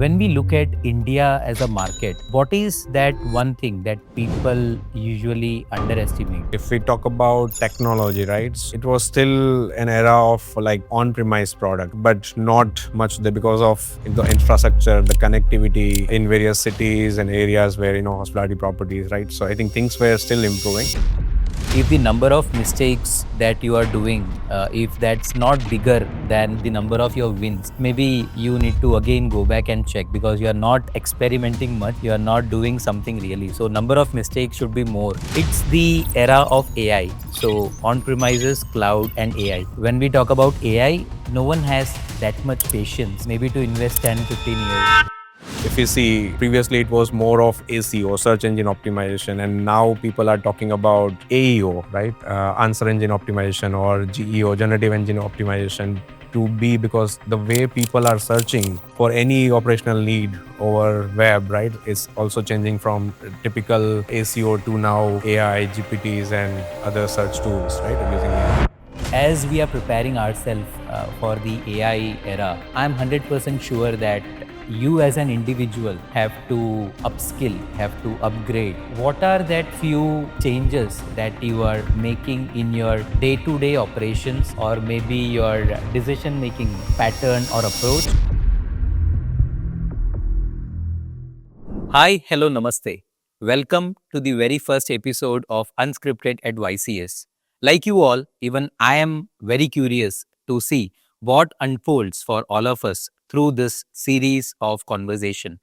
when we look at India as a market, what is that one thing that people usually underestimate? If we talk about technology, right, it was still an era of like on-premise product, but not much there because of the infrastructure, the connectivity in various cities and areas where, hospitality properties, right? So I think things were still improving. If the number of mistakes that you are doing, if that's not bigger than the number of your wins, maybe you need to again go back and check because you are not experimenting much, you are not doing something really. So number of mistakes should be more. It's the era of AI. So on-premises, cloud and AI. When we talk about AI, no one has that much patience maybe to invest 10, 15 years. If you see, previously it was more of ACO, search engine optimization, and now people are talking about AEO, right? Answer engine optimization or GEO, generative engine optimization, to be because the way people are searching for any operational need over web, right, is also changing from typical ACO to now AI, GPTs, and other search tools, right? Using AI. As we are preparing ourselves for the AI era, I'm 100% sure that you as an individual have to upskill, have to upgrade. What are that few changes that you are making in your day-to-day operations or maybe your decision-making pattern or approach? Hi, hello, namaste. Welcome to the very first episode of Unscripted at YCS. Like you all, even I am very curious to see what unfolds for all of us through this series of conversation.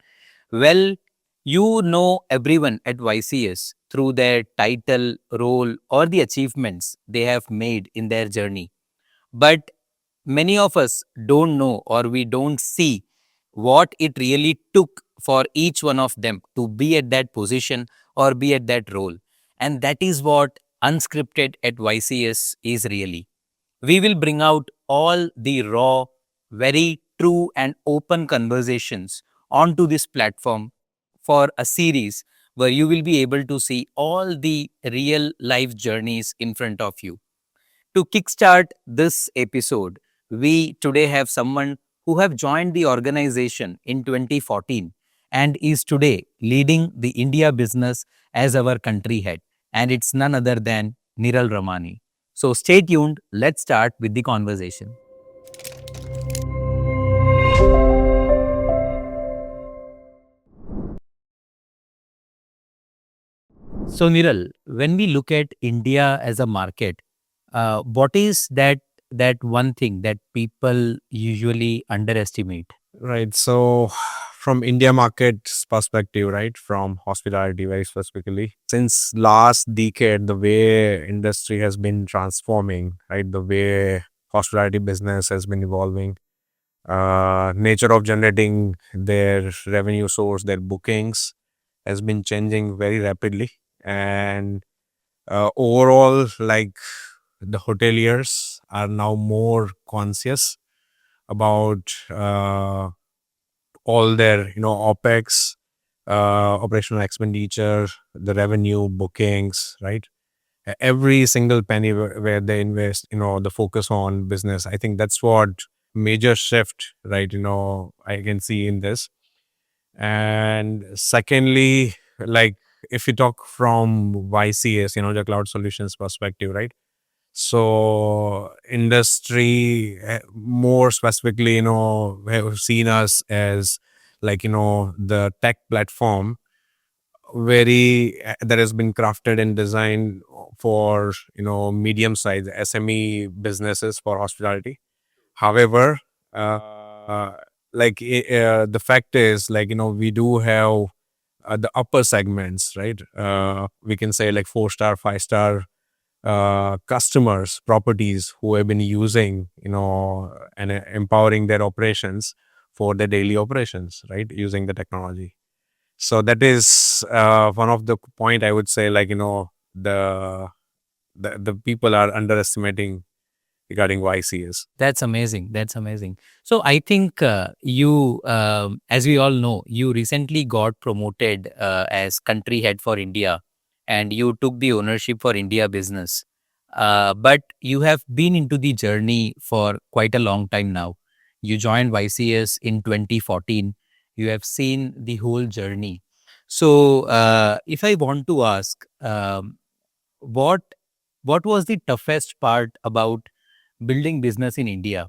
Well, you know everyone at YCS through their title, role, or the achievements they have made in their journey. But many of us don't know or we don't see what it really took for each one of them to be at that position or be at that role. And that is what Unscripted at YCS is really. We will bring out all the raw, very true and open conversations onto this platform for a series where you will be able to see all the real life journeys in front of you. To kickstart this episode, we today have someone who have joined the organization in 2014 and is today leading the India business as our country head. And it's none other than Niral Ramani. So stay tuned. Let's start with the conversation. So Niral, when we look at India as a market, what is that one thing that people usually underestimate? Right. So, from India market's perspective, right, from hospitality very specifically, since last decade, the way industry has been transforming, right, the way hospitality business has been evolving, nature of generating their revenue source, their bookings has been changing very rapidly, and overall, like the hoteliers are now more conscious about all their opex, operational expenditure, the revenue, bookings, right? Every single penny where they invest, the focus on business. I think that's what major shift, right, I can see in this. And secondly, like if you talk from YCS, the cloud solutions perspective, right? So industry, more specifically, have seen us as like, the tech platform that has been crafted and designed for, medium size SME businesses for hospitality. However, uh, the fact is, like, we do have the upper segments, right? We can say like 4-star, 5-star customers, properties who have been using, and empowering their operations for their daily operations, right? Using the technology. So that is one of the point I would say, like, the people are underestimating regarding YCS. That's amazing. That's amazing. So I think you, as we all know, you recently got promoted as country head for India, and you took the ownership for India business. But you have been into the journey for quite a long time now. You joined YCS in 2014. You have seen the whole journey. So, if I want to ask, what what was the toughest part about building business in India?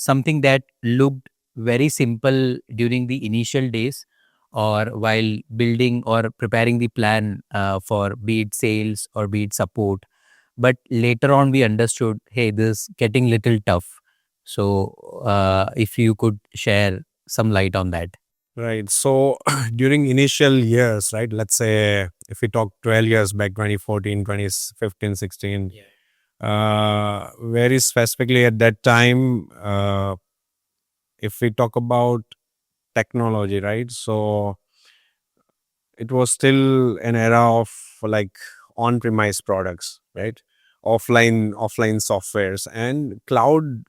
Something that looked very simple during the initial days, or while building or preparing the plan for be it sales or be it support, but later on we understood, hey, this is getting little tough. So, if you could share some light on that. Right. So during initial years, right, let's say if we talk 12 years back, 2014, 2015, 16, very specifically at that time, if we talk about technology, right? So it was still an era of like on-premise products, right? Offline softwares and cloud,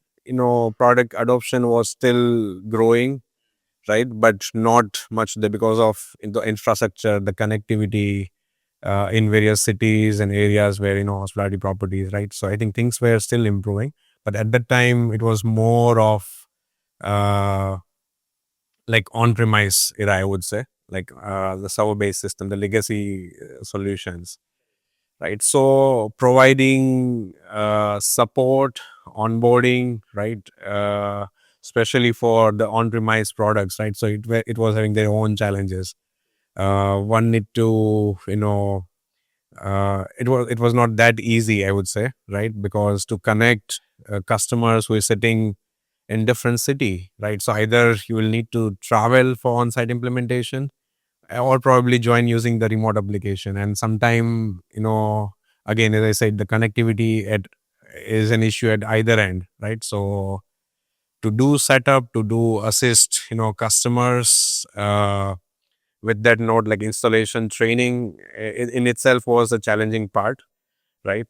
product adoption was still growing, right? But not much there because of the infrastructure, the connectivity in various cities and areas where hospitality properties, right? So I think things were still improving, but at that time it was more of uh, like on-premise era, I would say, like the server-based system, the legacy solutions, right? So providing support, onboarding, right? Especially for the on-premise products, right? So it was having their own challenges. One need to, it was not that easy, I would say, right? Because to connect customers who is sitting in different city, right? So either you will need to travel for on-site implementation or probably join using the remote application. And sometime, again, as I said, the connectivity is an issue at either end, right? So to do setup, to do assist, customers with that node, like installation training in itself was a challenging part, right?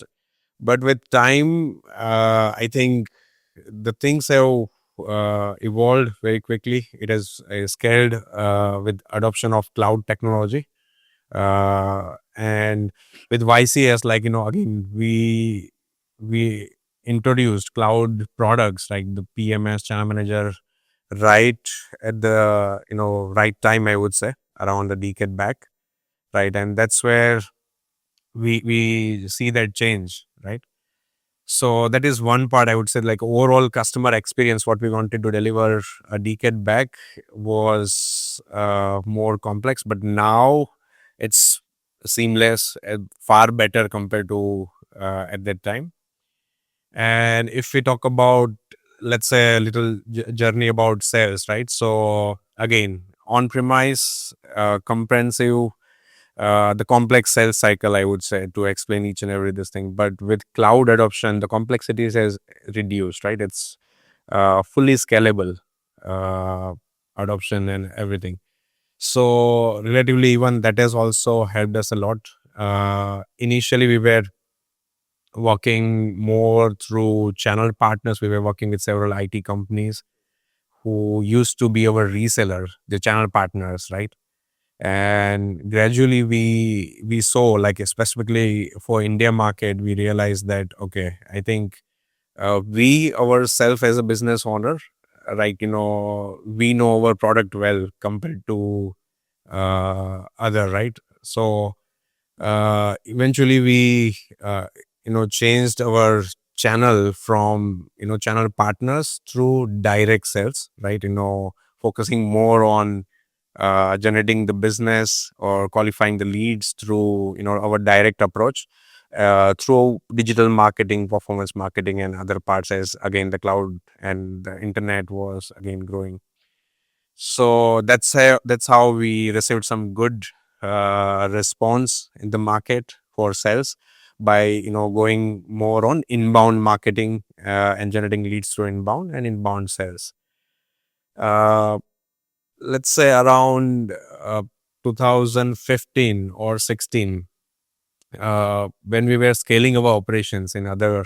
But with time, I think the things have evolved very quickly. It has scaled with adoption of cloud technology, and with YCS, like again, we introduced cloud products like the PMS channel manager right at the right time, I would say, around a decade back, right? And that's where we see that change, right? So that is one part, I would say, like overall customer experience, what we wanted to deliver a decade back was more complex, but now it's seamless, far better compared to at that time. And if we talk about, let's say, a little journey about sales, right? So again, on premise, comprehensive, the complex sales cycle, I would say, to explain each and every this thing. But with cloud adoption, the complexities has reduced, right? It's fully scalable uh, adoption and everything. So relatively, even that has also helped us a lot. Initially, we were working more through channel partners. We were working with several IT companies who used to be our reseller, the channel partners, right? And gradually we saw, like specifically for India market, we realized that okay, I think we ourselves as a business owner, right, we know our product well compared to other, right? So eventually we changed our channel from channel partners through direct sales, right? Focusing more on generating the business or qualifying the leads through our direct approach through digital marketing, performance marketing, and other parts, as again the cloud and the internet was again growing. So that's how we received some good response in the market for sales by going more on inbound marketing and generating leads through inbound and inbound sales. Uh, let's say around 2015 or 16, when we were scaling our operations in other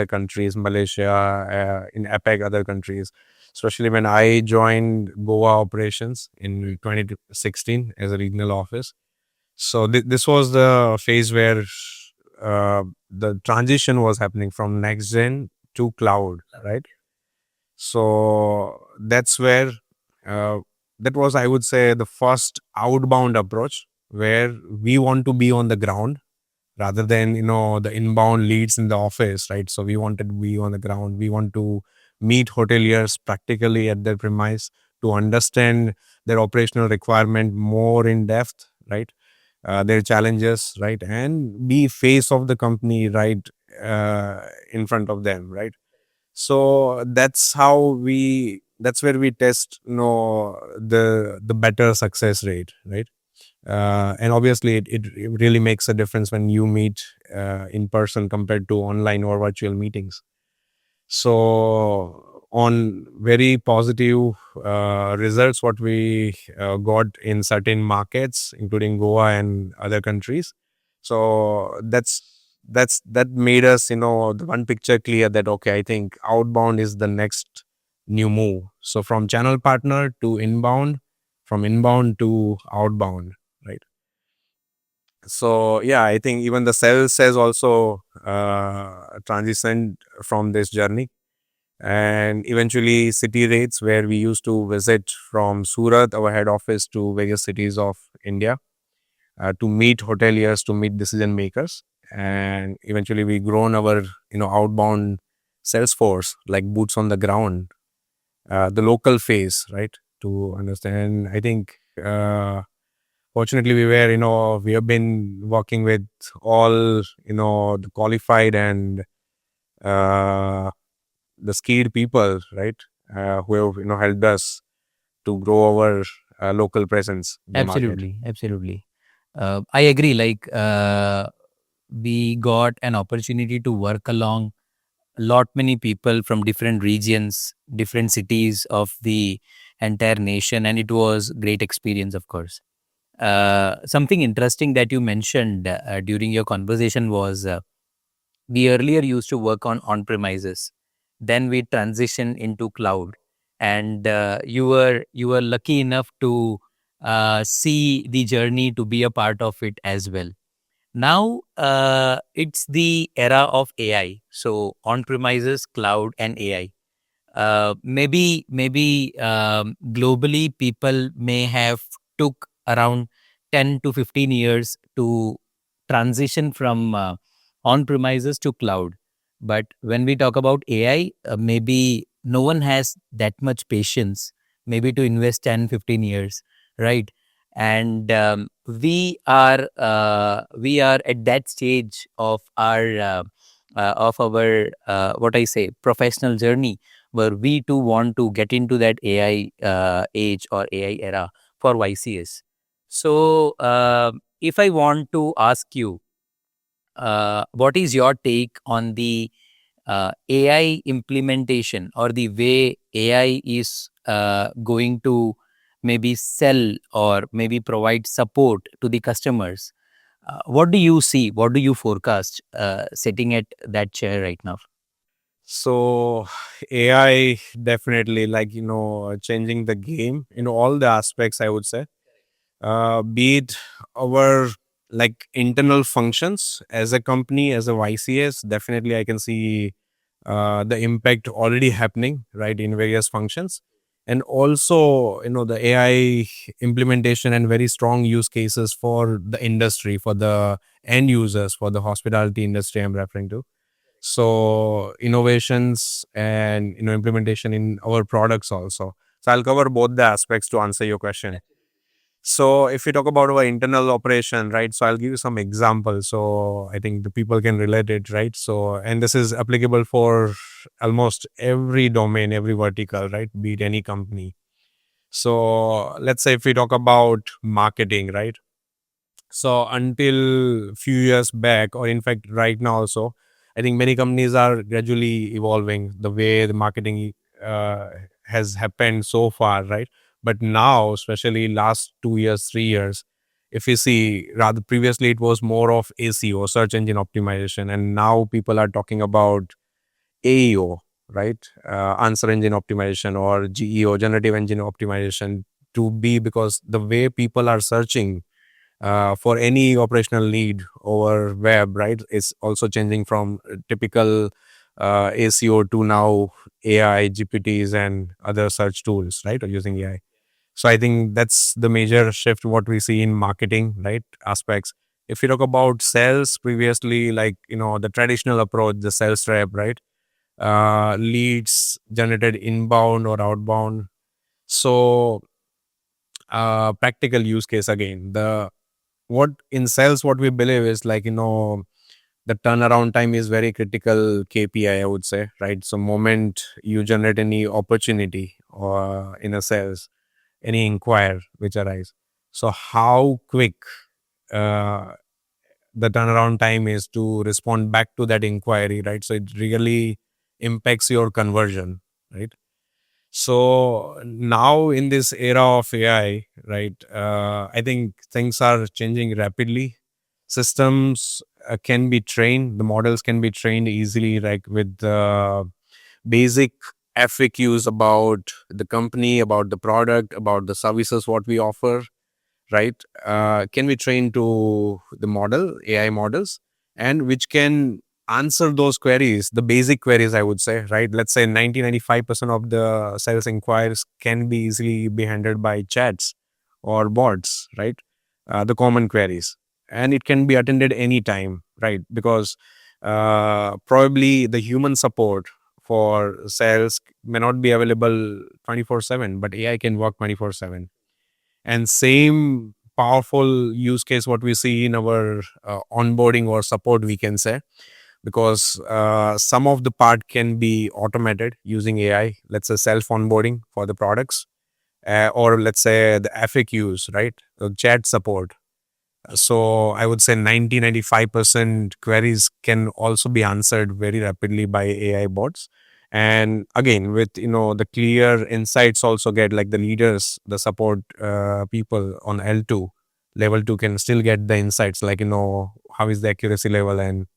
countries, Malaysia, in APEC, other countries, especially when I joined Goa operations in 2016 as a regional office. So this was the phase where the transition was happening from next gen to cloud, right? So that's where uh, that was, I would say, the first outbound approach where we want to be on the ground rather than the inbound leads in the office, right? So we wanted to be on the ground. We want to meet hoteliers practically at their premise to understand their operational requirement more in depth, right? Their challenges, right? And be face of the company, right? In front of them, right? So that's where we test the better success rate, right? And obviously it really makes a difference when you meet in person compared to online or virtual meetings. So on very positive results what we got in certain markets including Goa and other countries. So that made us the one picture clear that okay, I think outbound is the next new move. So from channel partner to inbound, from inbound to outbound, right? So yeah, I think even the sales has also transitioned from this journey, and eventually city rates where we used to visit from Surat, our head office, to various cities of India to meet hoteliers, to meet decision makers, and eventually we grown our outbound sales force like boots on the ground, the local face, right, to understand. I think. Fortunately, we have been working with all, the qualified and uh, the skilled people, right, who have, helped us to grow our local presence in the market. Absolutely, absolutely. I agree. Like we got an opportunity to work along lot many people from different regions, different cities of the entire nation, and it was great experience, of course. Something interesting that you mentioned during your conversation was we earlier used to work on premises, then we transitioned into cloud, and you were lucky enough to see the journey, to be a part of it as well. Now it's the era of AI, so on premises, cloud, and AI. Maybe globally people may have took around 10 to 15 years to transition from on premises to cloud. But when we talk about AI, maybe no one has that much patience maybe to invest 10, 15 years, right? And we are at that stage of our what I say, professional journey, where we too want to get into that AI age or AI era for YCS. So, if I want to ask you, what is your take on the AI implementation, or the way AI is going to maybe sell or maybe provide support to the customers? What do you see? What do you forecast sitting at that chair right now? So AI definitely, like, changing the game in all the aspects, I would say. Be it our like internal functions as a company, as a YCS, definitely I can see the impact already happening, right, in various functions. And also, the AI implementation and very strong use cases for the industry, for the end users, for the hospitality industry I'm referring to. So innovations and implementation in our products also. So I'll cover both the aspects to answer your question. So if we talk about our internal operation, right? So I'll give you some examples. So I think the people can relate it, right? So, and this is applicable for almost every domain, every vertical, right? Be it any company. So let's say if we talk about marketing, right? So until few years back, or in fact right now also, I think many companies are gradually evolving the way the marketing uh, has happened so far, right? But now, especially last 2 years, 3 years, if you see, rather previously it was more of ACO, search engine optimization, and now people are talking about AEO, right? Answer engine optimization, or GEO, generative engine optimization, to be, because the way people are searching for any operational need over web, right? It's also changing from typical ACO to now AI, GPTs, and other search tools, right? Or using AI. So I think that's the major shift what we see in marketing, right? Aspects. If you talk about sales previously, like, the traditional approach, the sales rep, right? Leads generated inbound or outbound. So practical use case again. The what in sales, what we believe is like, the turnaround time is very critical KPI, I would say, right? So moment you generate any opportunity or in a sales, any inquire which arise. So how quick uh, the turnaround time is to respond back to that inquiry, right? So it really impacts your conversion, right? So now in this era of AI, right, I think things are changing rapidly. Systems can be trained, the models can be trained easily, like with basic FAQs about the company, about the product, about the services what we offer, right? Can be trained to the model, AI models, and which can answer those queries, the basic queries, I would say, right? Let's say 95% of the sales inquiries can be easily be handled by chats or bots, right? The common queries. And it can be attended anytime, right? Because probably the human support for sales may not be available 24/7, but AI can work 24/7. And same powerful use case what we see in our onboarding or support, we can say, because some of the part can be automated using AI, let's say self onboarding for the products, or let's say the FAQs, right? The chat support. So I would say 95% queries can also be answered very rapidly by AI bots. And again, with the clear insights also get, like the leaders, the support people on L2 level 2 can still get the insights, like how is the accuracy level. And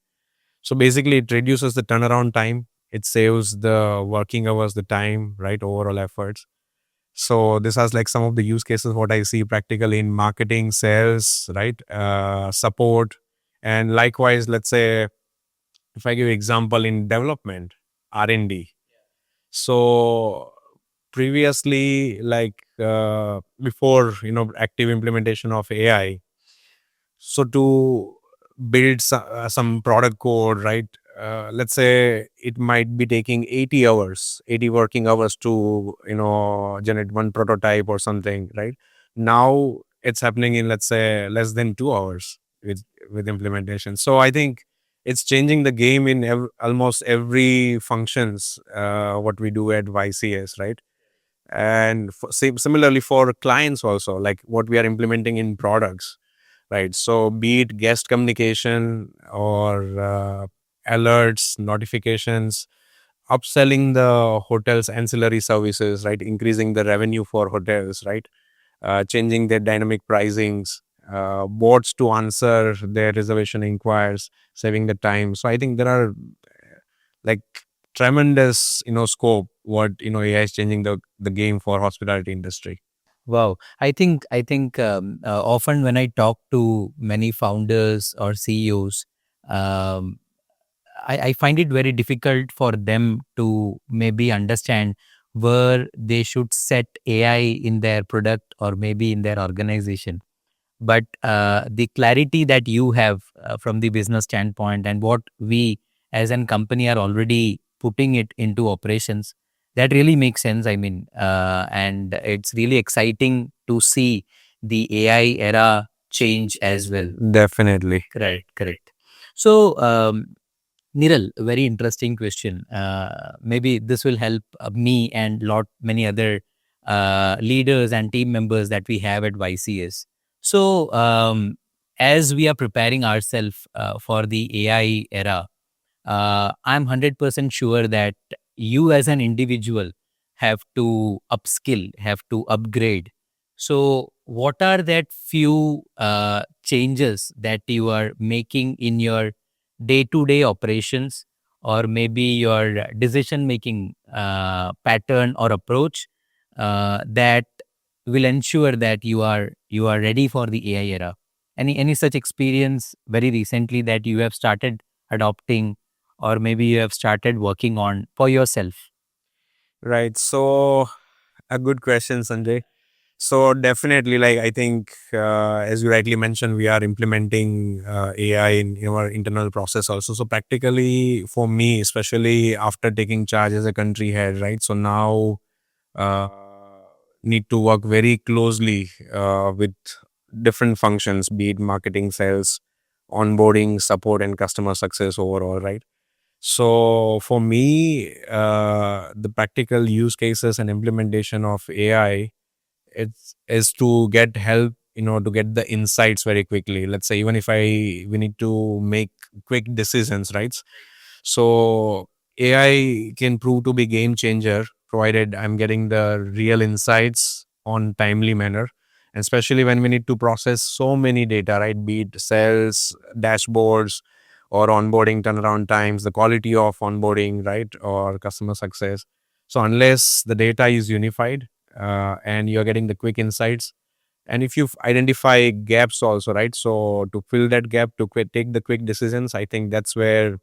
so basically it reduces the turnaround time, it saves the working hours, the time, right, overall efforts. So this has like some of the use cases what I see practically in marketing, sales, right? Support. And likewise, let's say if I give example in development, R&D. So previously, like before, active implementation of AI, so to build some product code, right? Let's say it might be taking 80 hours, 80 working hours to, generate one prototype or something, right? Now it's happening in, let's say, less than 2 hours with implementation. So I think it's changing the game in almost every functions, what we do at YCS, right? And similarly for clients also, like what we are implementing in products, right? So be it guest communication or alerts, notifications, upselling the hotels ancillary services, right? Increasing the revenue for hotels, right? Changing their dynamic pricings, bots to answer their reservation inquiries, saving the time. So I think there are like tremendous scope what AI is changing the game for hospitality industry. Wow, I think often when I talk to many founders or CEOs, um, I find it very difficult for them to maybe understand where they should set AI in their product or maybe in their organization. But the clarity that you have from the business standpoint and what we as a company are already putting it into operations, that really makes sense. I mean, and it's really exciting to see the AI era change as well. Definitely. Correct, correct. So, Niral, very interesting question. Maybe this will help me and lot many other leaders and team members that we have at YCS. So, as we are preparing ourselves for the AI era, I'm 100% sure that you as an individual have to upskill, have to upgrade. So, what are that few changes that you are making in your day to day operations or maybe your decision making pattern or approach that will ensure that you are ready for the AI era? Any such experience very recently that you have started adopting or maybe you have started working on for yourself? Right. So a good question, Sanjay. So definitely, like I think, as you rightly mentioned, we are implementing AI in our internal process also. So practically, for me, especially after taking charge as a country head, right? So now uh, need to work very closely with different functions, be it marketing, sales, onboarding, support, and customer success overall, right? So for me, the practical use cases and implementation of AI, it's is to get help, to get the insights very quickly. Let's say even if we need to make quick decisions, right? So AI can prove to be game changer provided I'm getting the real insights on timely manner, and especially when we need to process so many data, right? Be it sales dashboards or onboarding turnaround times, the quality of onboarding, right, or customer success. So unless the data is unified and you're getting the quick insights, and if you identify gaps also, right, so to fill that gap, to take the quick decisions, I think that's where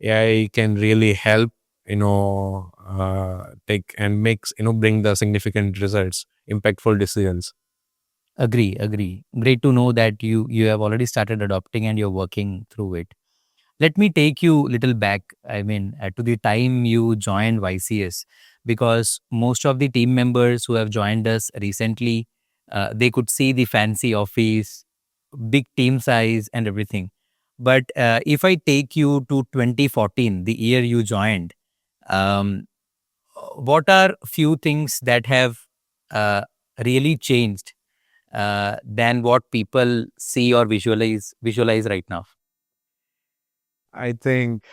AI can really help, take and makes, bring the significant results, impactful decisions. Agree, agree. Great to know that you have already started adopting and you're working through it. Let me take you little back. I mean, to the time you joined YCS, because most of the team members who have joined us recently, they could see the fancy office, big team size, and everything. But if I take you to 2014, the year you joined, um, what are few things that have uh, really changed than what people see or visualize right now? I think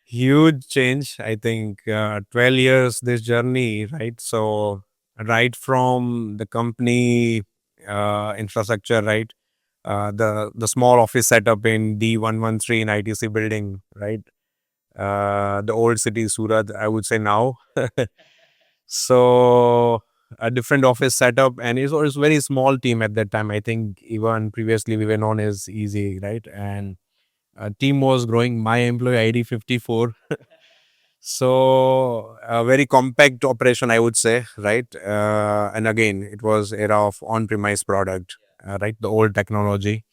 huge change. I think 12 years this journey, right? So right from the company infrastructure, right? The small office setup in D113 in ITC building, right? The old city Surat, I would say now. So a different office setup, and it's very small team at that time. I think even previously we were known as Easy, right? And team was growing. My employee ID 54. So a very compact operation, I would say, right? And again, it was era of on-premise product, right? The old technology,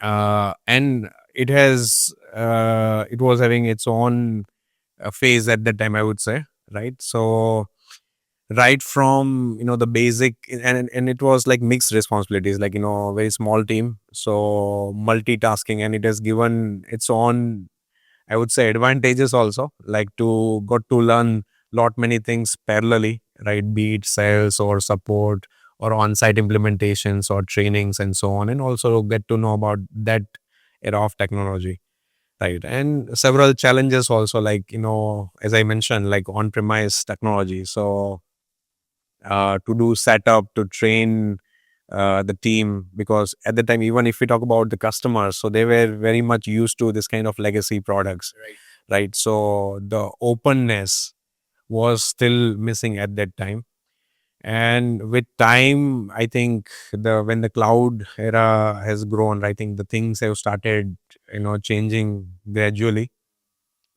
and it was having its own phase at that time, I would say, right? So right from the basic, and it was like mixed responsibilities, like very small team, so multitasking, and it has given its own, I would say, advantages also, like to got to learn lot many things parallelly, right? Be it sales or support or on-site implementations or trainings and so on, and also get to know about that era of technology, right? And several challenges also, like as I mentioned, like on-premise technology. So to do setup, to train the team, because at the time, even if we talk about the customers, so they were very much used to this kind of legacy products, right? So the openness was still missing at that time. And with time, I think when the cloud era has grown, I think the things have started changing gradually.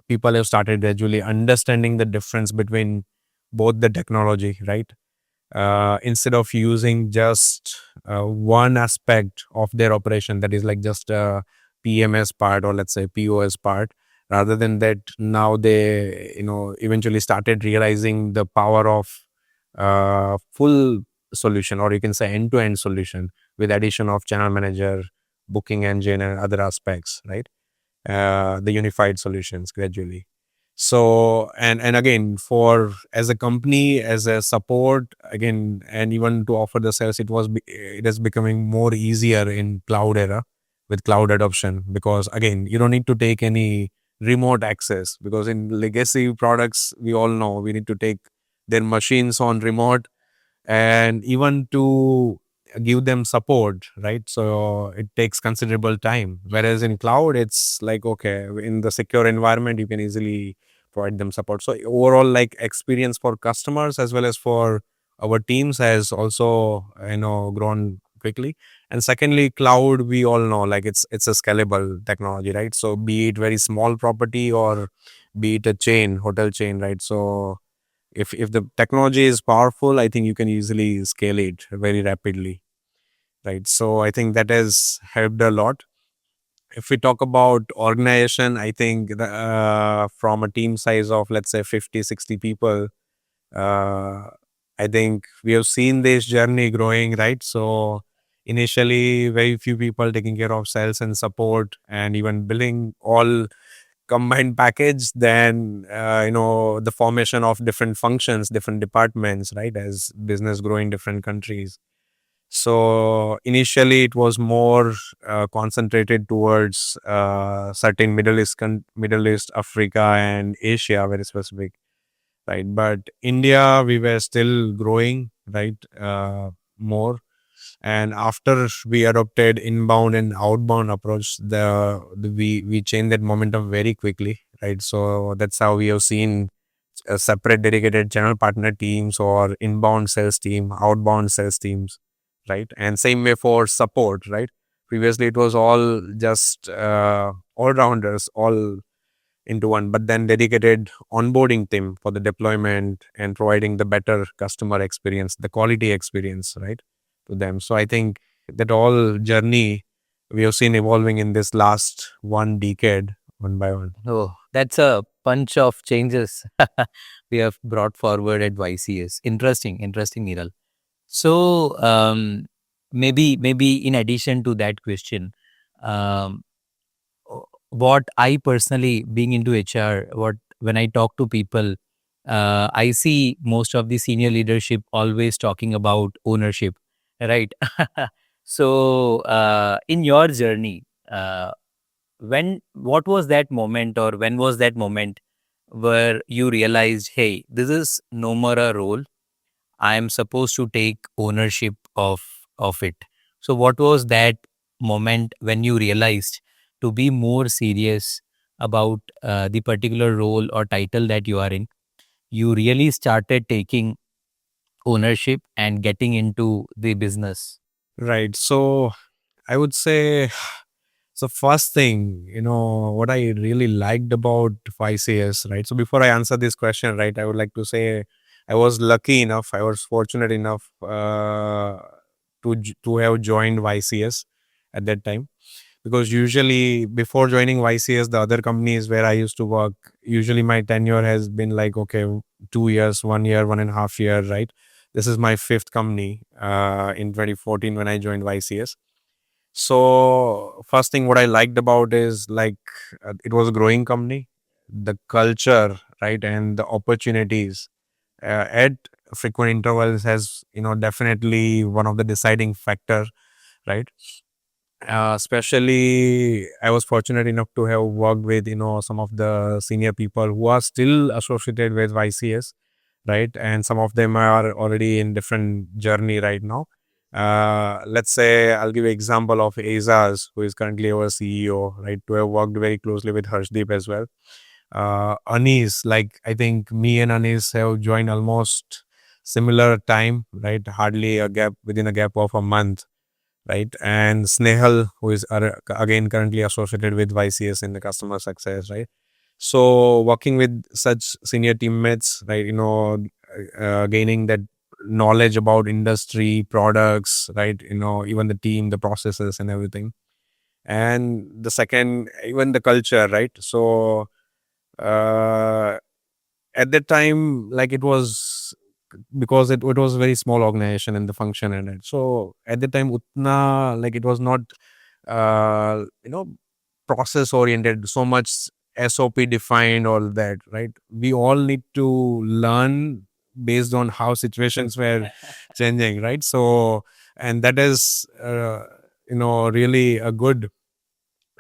People have started gradually understanding the difference between both the technology, right? Instead of using just one aspect of their operation, that is like just a PMS part, or let's say POS part. Rather than that, now they eventually started realizing the power of full solution, or you can say end-to-end solution, with addition of channel manager, booking engine, and other aspects, right? The unified solutions gradually. So, and again, for as a company, as a support, again, and even to offer the service, it is becoming more easier in cloud era with cloud adoption, because again, you don't need to take any remote access, because in legacy products, we all know we need to take their machines on remote, and even to give them support, right? So it takes considerable time, whereas in cloud, it's like, okay, in the secure environment, you can easily provide them support. So overall, like, experience for customers as well as for our teams has also grown quickly. And secondly, cloud, we all know, like, it's a scalable technology, right? So be it very small property, or be it a chain, hotel chain, right? So If the technology is powerful, I think you can easily scale it very rapidly, right? So I think that has helped a lot. If we talk about organization, I think from a team size of, let's say, 50, 60 people, uh, I think we have seen this journey growing, right? So initially, very few people taking care of sales and support and even billing, all combined package. Then the formation of different functions, different departments, right, as business grow in different countries. So initially it was more concentrated towards certain Middle East, Africa, and Asia, very specific, right? But India, we were still growing, right? More. And after we adopted inbound and outbound approach, we changed that momentum very quickly, right? So that's how we have seen separate dedicated channel partner teams or inbound sales team, outbound sales teams, right? And same way for support, right? Previously, it was all just all rounders, all into one, but then dedicated onboarding team for the deployment and providing the better customer experience, the quality experience, right, to them. So I think that all journey we have seen evolving in this last one decade, one by one. Oh, that's a bunch of changes we have brought forward at YCS. Interesting, interesting, Niral. So maybe in addition to that question, um, what I personally, being into HR, what when I talk to people, I see most of the senior leadership always talking about ownership, right? So in your journey, when what was that moment, or when was that moment where you realized, hey, this is no more a role, I am supposed to take ownership of it? So what was that moment when you realized to be more serious about the particular role or title that you are in? You really started taking ownership and getting into the business. Right. So I would say, so first thing, what I really liked about YCS, right? So before I answer this question, right, I would like to say I was lucky enough, I was fortunate enough to have joined YCS at that time. Because usually before joining YCS, the other companies where I used to work, usually my tenure has been like, okay, 2 years, 1 year, 1.5 year, right? This is my fifth company in 2014 when I joined YCS. So first thing what I liked about is like it was a growing company, the culture, right, and the opportunities at frequent intervals has definitely one of the deciding factor, right? Especially, I was fortunate enough to have worked with some of the senior people who are still associated with YCS, right? And some of them are already in different journey right now. Let's say I'll give you example of Azaz, who is currently our CEO, right? To have worked very closely with Harshdeep as well. Anis, like I think me and Anis have joined almost similar time, right? Hardly a gap, within a gap of a month, right? And Snehal, who is again currently associated with YCS in the customer success, right? So working with such senior teammates, right, gaining that knowledge about industry, products, right, even the team, the processes and everything. And the second, even the culture, right? So uh, at that time, like it was, because it was a very small organization and the function in it. So at the time, utna, like it was not, uh, you know, process oriented, so much SOP defined, all that, right? We all need to learn based on how situations were changing, right? So, and that is, really a good,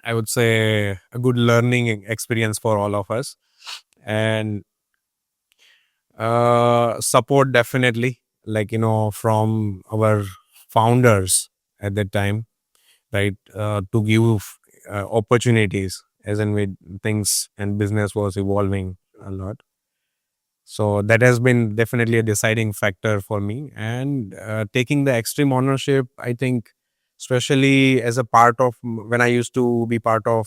I would say, a good learning experience for all of us. And support definitely, like from our founders at that time, right? To give opportunities as in with things and business was evolving a lot. So that has been definitely a deciding factor for me. And taking the extreme ownership, I think, especially as a part of when I used to be part of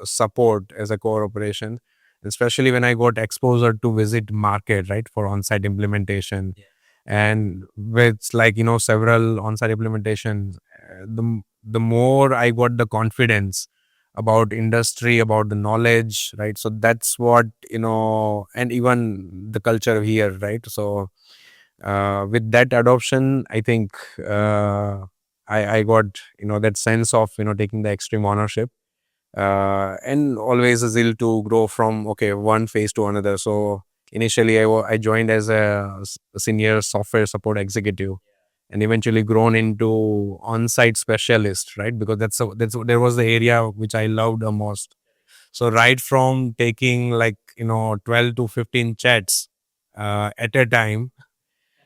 support as a core operation, especially when I got exposure to visit market, right, for on-site implementation. And with, like, several on-site implementations, the more I got the confidence about industry, about the knowledge, right? So that's what, and even the culture here, right? So with that adoption, I think I got, that sense of, taking the extreme ownership, and always a zeal to grow from, okay, one phase to another. So initially I joined as a senior software support executive, and eventually grown into on-site specialist, right? Because there was the area which I loved the most. So right from taking, like, 12 to 15 chats at a time,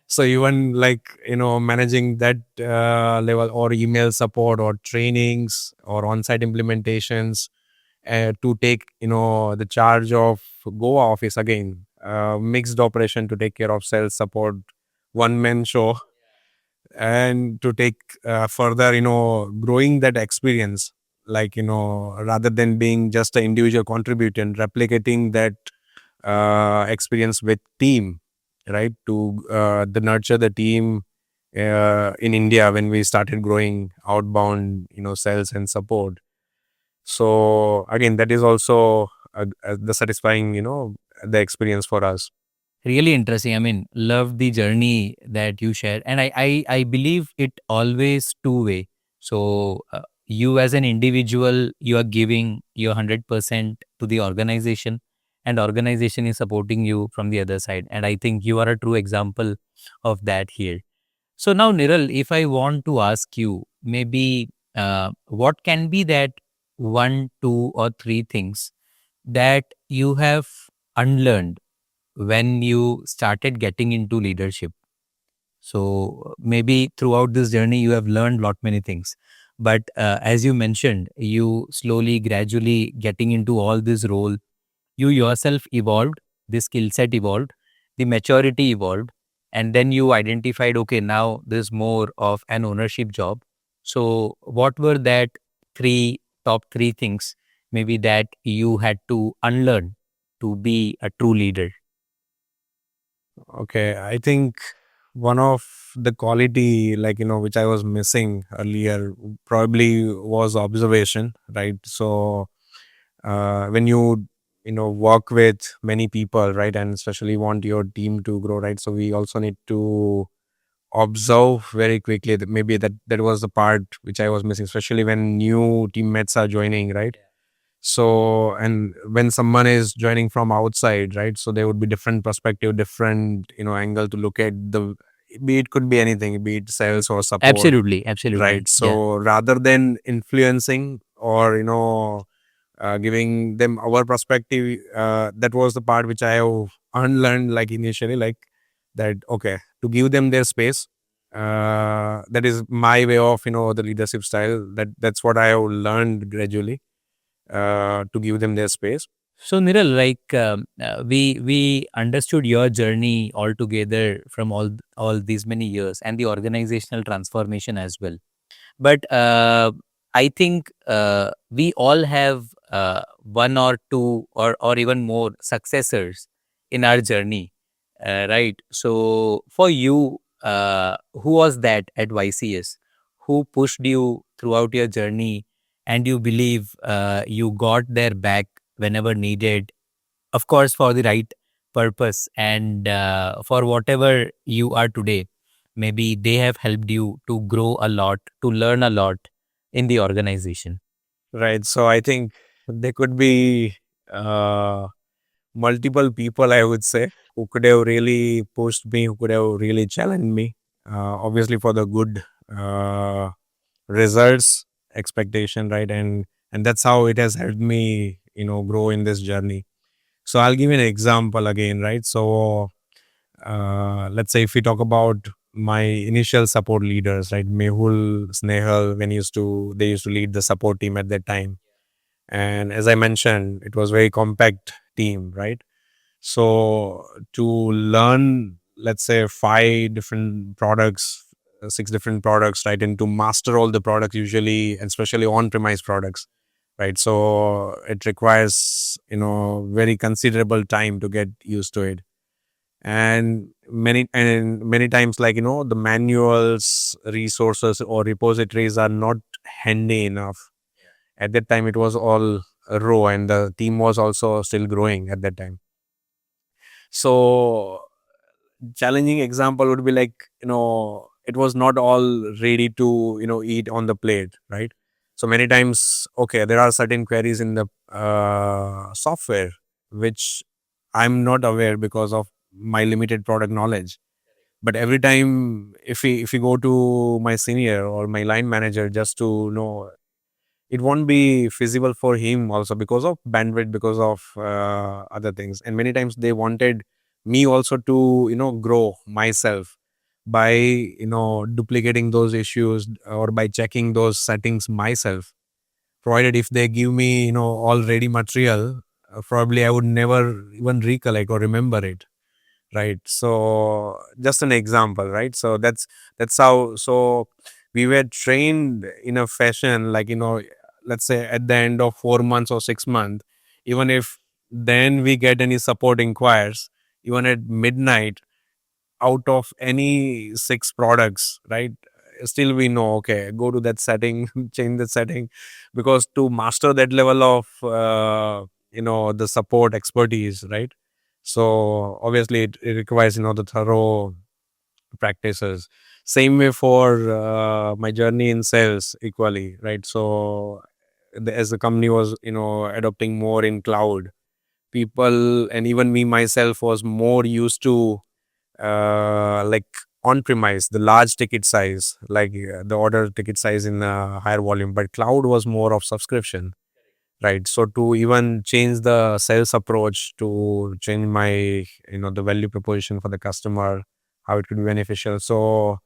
so even, like, managing that level, or email support, or trainings, or on-site implementations, to take, the charge of Goa office again, mixed operation, to take care of sales support, one man show, and to take further, growing that experience, like, rather than being just an individual contributor, and replicating that experience with team, right, to the nurture the team in India when we started growing outbound, sales and support. So again, that is also the satisfying, the experience for us. Really interesting. I mean, love the journey that you shared, and I believe it always two way. So you as an individual, you are giving your 100% to the organization, and organization is supporting you from the other side. And I think you are a true example of that here. So now, Niral, if I want to ask you, maybe what can be that one, two, or three things that you have unlearned when you started getting into leadership? So maybe throughout this journey you have learned lot many things, but as you mentioned, you slowly gradually getting into all this role, you yourself evolved, the skill set evolved, the maturity evolved, and then you identified, okay, now there's more of an ownership job. So what were that three top three things maybe that you had to unlearn to be a true leader? Okay, I think one of the quality, like, which I was missing earlier, probably was observation, right? So when you work with many people, right, and especially want your team to grow, right, so we also need to observe very quickly. That maybe that was the part which I was missing, especially when new teammates are joining, right? So, and when someone is joining from outside, right, so there would be different perspective, different, angle to look at the, be it could be anything, be it sales or support, Absolutely, absolutely. right? Yeah. So rather than influencing, or giving them our perspective, that was the part which I have unlearned, like, initially, like, that, okay, to give them their space, that is my way of, the leadership style, that's what I have learned gradually, to give them their space. So Niral, like we understood your journey altogether from all these many years and the organizational transformation as well. But I think we all have one or two or even more successors in our journey, right? So for you, who was that at YCS? Who pushed you throughout your journey, and you believe you got their back whenever needed? Of course, for the right purpose and for whatever you are today. Maybe they have helped you to grow a lot, to learn a lot in the organization. Right. So I think there could be uh, multiple people, I would say, who could have really pushed me, who could have really challenged me. Obviously, for the good uh, results, expectation, right, and that's how it has helped me, grow in this journey. So I'll give you an example again, right? So let's say if we talk about my initial support leaders, right, Mehul, Snehal, when they used to lead the support team at that time. And as I mentioned, it was very compact team, right? So to learn, let's say, five different products, six different products, right, and to master all the products, usually, and especially on-premise products, right? So it requires, very considerable time to get used to it. And many times, like, the manuals, resources, or repositories are not handy enough. At that time, it was all raw, and the team was also still growing at that time. So challenging example would be like, it was not all ready to, eat on the plate, right? So many times, okay, there are certain queries in the software which I'm not aware because of my limited product knowledge. But every time, if we go to my senior or my line manager just to know, it won't be feasible for him also because of bandwidth, because of other things. And many times they wanted me also to, grow myself by, duplicating those issues or by checking those settings myself. Provided if they give me, all ready material, probably I would never even recollect or remember it, right? So just an example, right? So that's how. So we were trained in a fashion, like, let's say at the end of 4 months or 6 months, even if then we get any support inquiries, even at midnight, out of any six products, right? Still we know, okay, go to that setting, change the setting, because to master that level of the support expertise, right? So obviously it requires, the thorough practices. Same way for my journey in sales equally, right? So as the company was, adopting more in cloud, people and even me myself was more used to like on premise, the large ticket size, like the order ticket size in a higher volume, but cloud was more of subscription, right? So to even change the sales approach, to change my, the value proposition for the customer, how it could be beneficial. So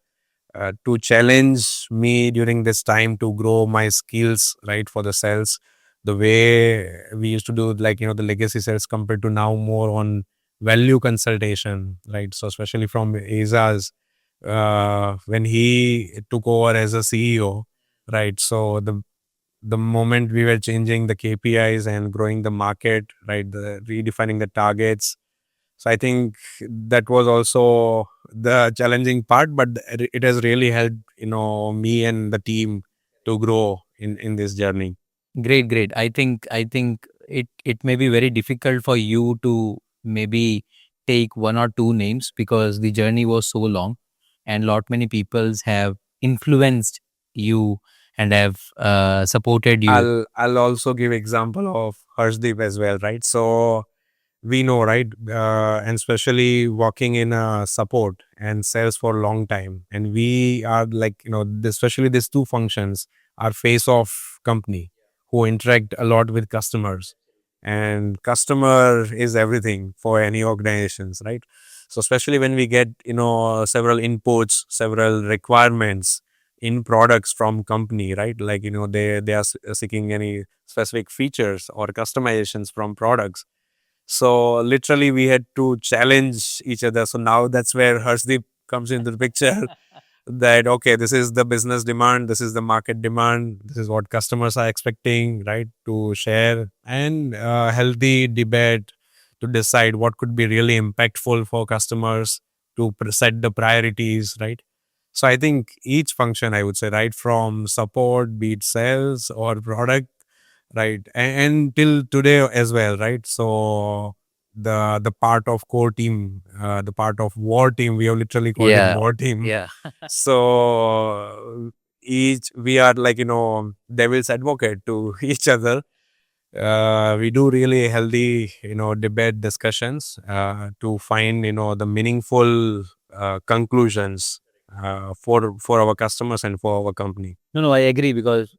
to challenge me during this time to grow my skills, right, for the sales, the way we used to do, like, the legacy sales, compared to now more on value consultation, right? So especially from Aza's, when he took over as a CEO, right? So the moment we were changing the KPIs and growing the market, right, the redefining the targets. So I think that was also the challenging part, but it has really helped, me and the team to grow in this journey. Great, great. I think it may be very difficult for you to maybe take one or two names because the journey was so long, and lot many peoples have influenced you and have supported you. I'll also give example of Harshdeep as well, right? So we know, right, and especially working in support and sales for a long time, and we are like, especially these two functions are face of company, who interact a lot with customers, and customer is everything for any organizations, right? So especially when we get, several inputs, several requirements in products from company, right? Like, they are seeking any specific features or customizations from products. So literally, we had to challenge each other. So now that's where Harshdeep comes into the picture. That, okay, this is the business demand, this is the market demand, this is what customers are expecting, right? To share and healthy debate to decide what could be really impactful for customers, to set the priorities, right? So I think each function, I would say, right from support, be it sales or product, right, and till today as well, right? So the part of core team, the part of war team, we have literally called it Yeah, war team. yeah. So each we are like, devil's advocate to each other. We do really healthy, debate discussions to find, the meaningful conclusions for our customers and for our company. No, no, I agree because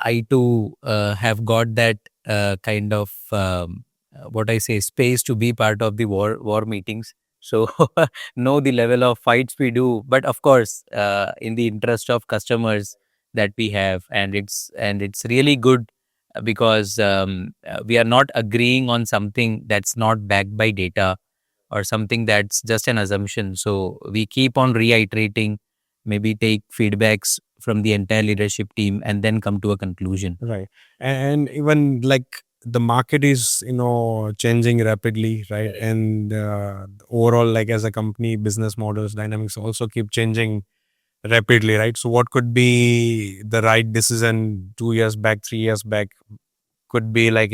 I too have got that kind of what I say space to be part of the war meetings. So know the level of fights we do, but of course, in the interest of customers that we have, and it's really good because we are not agreeing on something that's not backed by data or something that's just an assumption. So we keep on reiterating, maybe take feedbacks from the entire leadership team and then come to a conclusion. Right. And even like the market is, changing rapidly, right? And overall, like as a company, business models, dynamics also keep changing rapidly, right? So what could be the right decision 2 years back, 3 years back could be like,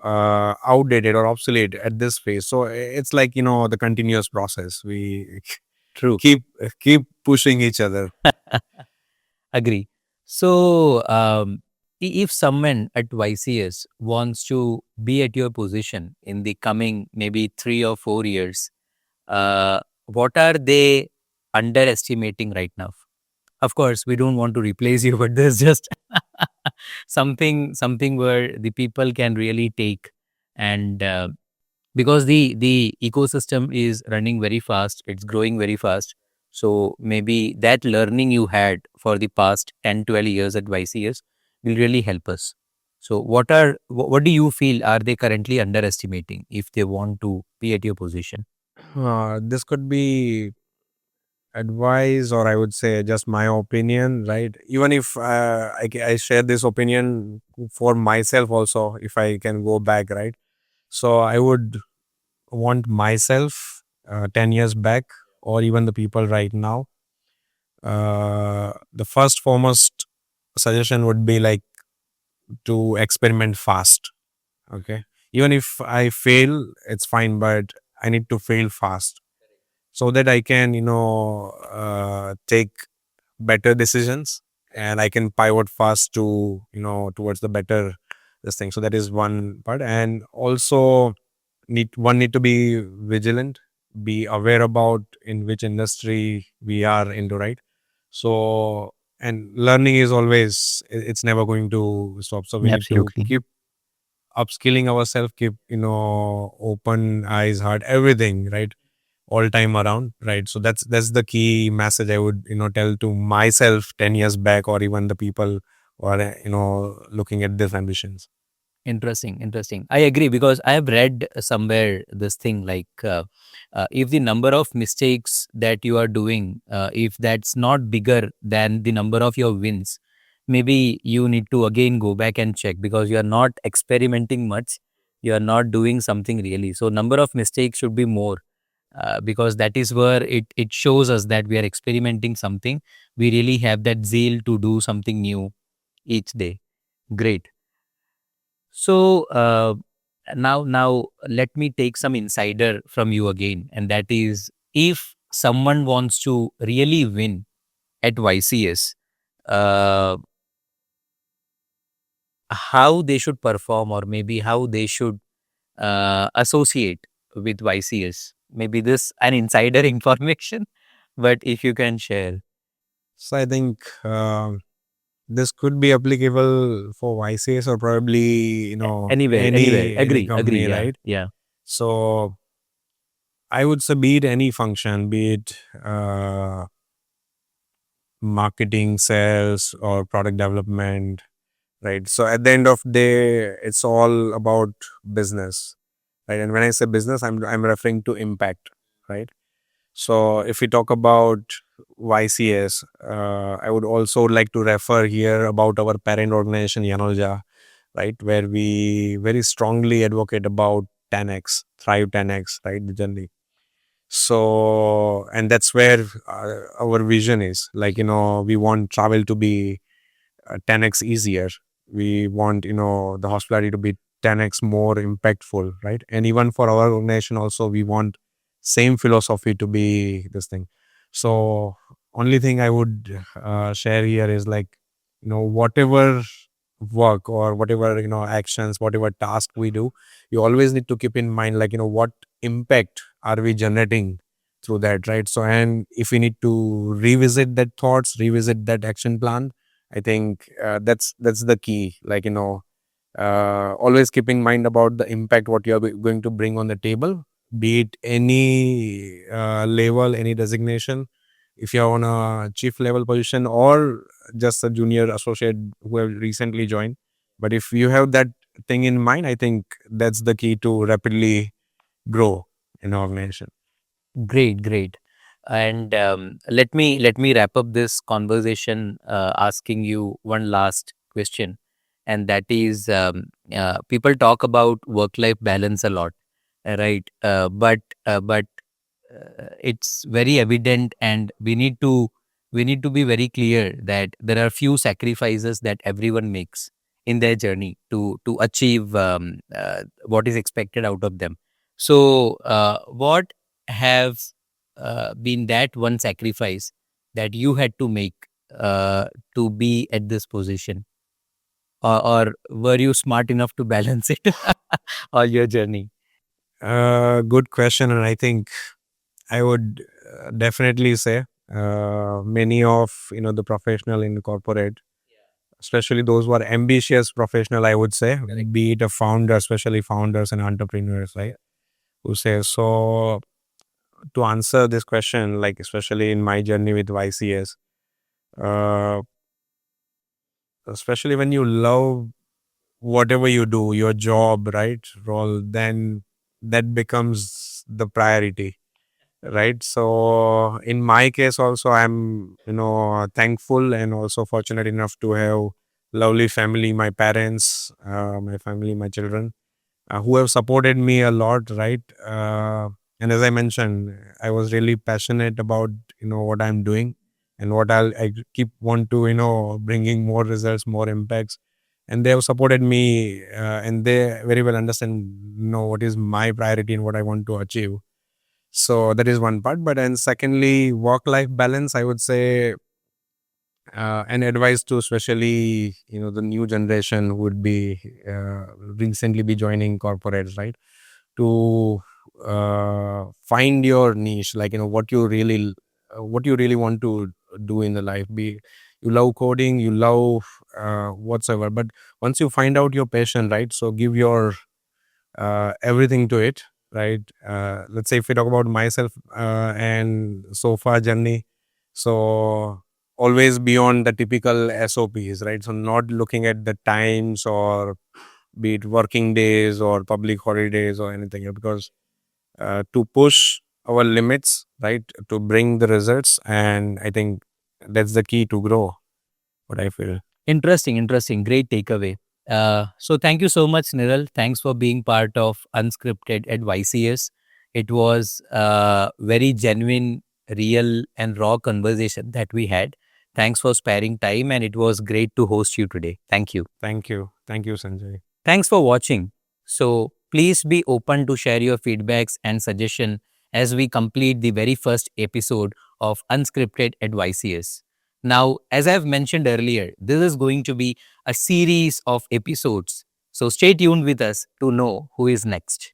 outdated or obsolete at this phase. So it's like, the continuous process. We True. keep pushing each other. Agree. So, if someone at YCS wants to be at your position in the coming maybe 3 or 4 years, what are they underestimating right now? Of course, we don't want to replace you, but there's just something where the people can really take, and because the ecosystem is running very fast, it's growing very fast. So maybe that learning you had for the past 10, 12 years at YCS will really help us. So what do you feel are they currently underestimating if they want to be at your position? This could be advice, or I would say just my opinion, right? Even if I share this opinion for myself also, if I can go back, right? So I would want myself 10 years back, or even the people right now. The first foremost suggestion would be like to experiment fast. Okay. Even if I fail, it's fine, but I need to fail fast so that I can, take better decisions, and I can pivot fast to, towards the better this thing. So that is one part. And also need to be vigilant, be aware about in which industry we are into, right? So, and learning is always, it's never going to stop. So we need to Absolutely. keep upskilling ourselves, keep, open eyes, heart, everything, right? All time around, right? So that's the key message I would, tell to myself 10 years back, or even the people who are, looking at these ambitions. Interesting, interesting. I agree because I have read somewhere this thing like if the number of mistakes that you are doing, if that's not bigger than the number of your wins, maybe you need to again go back and check because you are not experimenting much. You are not doing something really. So number of mistakes should be more because that is where it shows us that we are experimenting something. We really have that zeal to do something new each day. Great. So now let me take some insider from you again, and that is if someone wants to really win at YCS, uh, how they should perform, or maybe how they should associate with YCS. Maybe this an insider information, but if you can share So I think this could be applicable for YCS, or probably, anywhere. any Agree. company, Yeah, right? yeah. So I would say, be it any function, be it marketing, sales, or product development, right? So at the end of the day, it's all about business, right? And when I say business, I'm referring to impact, right? So if we talk about YCS, I would also like to refer here about our parent organization Yanolja, right, where we very strongly advocate about 10x, Thrive 10x, right, the journey. So, and that's where our vision is. Like, we want travel to be 10x easier. We want, the hospitality to be 10x more impactful, right? And even for our organization also, we want same philosophy to be this thing. So only thing I would share here is like, whatever work, or whatever, actions, whatever task we do, you always need to keep in mind, like, what impact are we generating through that, right? So, and if we need to revisit that thoughts, revisit that action plan, I think that's the key. Like, always keep in mind about the impact what you are going to bring on the table, be it any level, any designation. If you're on a chief level position, or just a junior associate who have recently joined, but if you have that thing in mind, I think that's the key to rapidly grow in an organization. Great, great. And let me wrap up this conversation asking you one last question, and that is, people talk about work life balance a lot, right? But it's very evident, and we need to be very clear that there are few sacrifices that everyone makes in their journey to achieve what is expected out of them. So what have been that one sacrifice that you had to make to be at this position, or were you smart enough to balance it all your journey? Good question, and I think I would definitely say many of the professional in corporate, especially those who are ambitious professional, I would say, Correct. be it a founder, especially founders and entrepreneurs, right? Who say so. To answer this question, like especially in my journey with YCS, uh, especially when you love whatever you do, your job, right, role, then that becomes the priority, right? So in my case also, I'm thankful and also fortunate enough to have lovely family, my parents, my family, my children, who have supported me a lot, right? And as I mentioned, I was really passionate about what I'm doing and what I keep want to bringing more results, more impacts, and they have supported me, and they very well understand what is my priority and what I want to achieve. So that is one part. But and secondly, work life balance, I would say, an advice to especially the new generation would be recently be joining corporates, right? To find your niche, like what you really want to do in the life. Be you love coding, you love whatsoever, but once you find out your passion, right, so give your everything to it, right? Let's say if we talk about myself and so far journey, so always beyond the typical SOPs, right? So not looking at the times, or be it working days or public holidays or anything, because to push our limits, right, to bring the results, and I think that's the key to grow, what I feel. Interesting, interesting. Great takeaway. So thank you so much, Niral. Thanks for being part of Unscripted at YCS. It was a very genuine, real, and raw conversation that we had. Thanks for sparing time, and it was great to host you today. Thank you. Thank you, Sanjay. Thanks for watching. So please be open to share your feedbacks and suggestion as we complete the very first episode of Unscripted at YCS. Now, as I've mentioned earlier, this is going to be a series of episodes. So stay tuned with us to know who is next.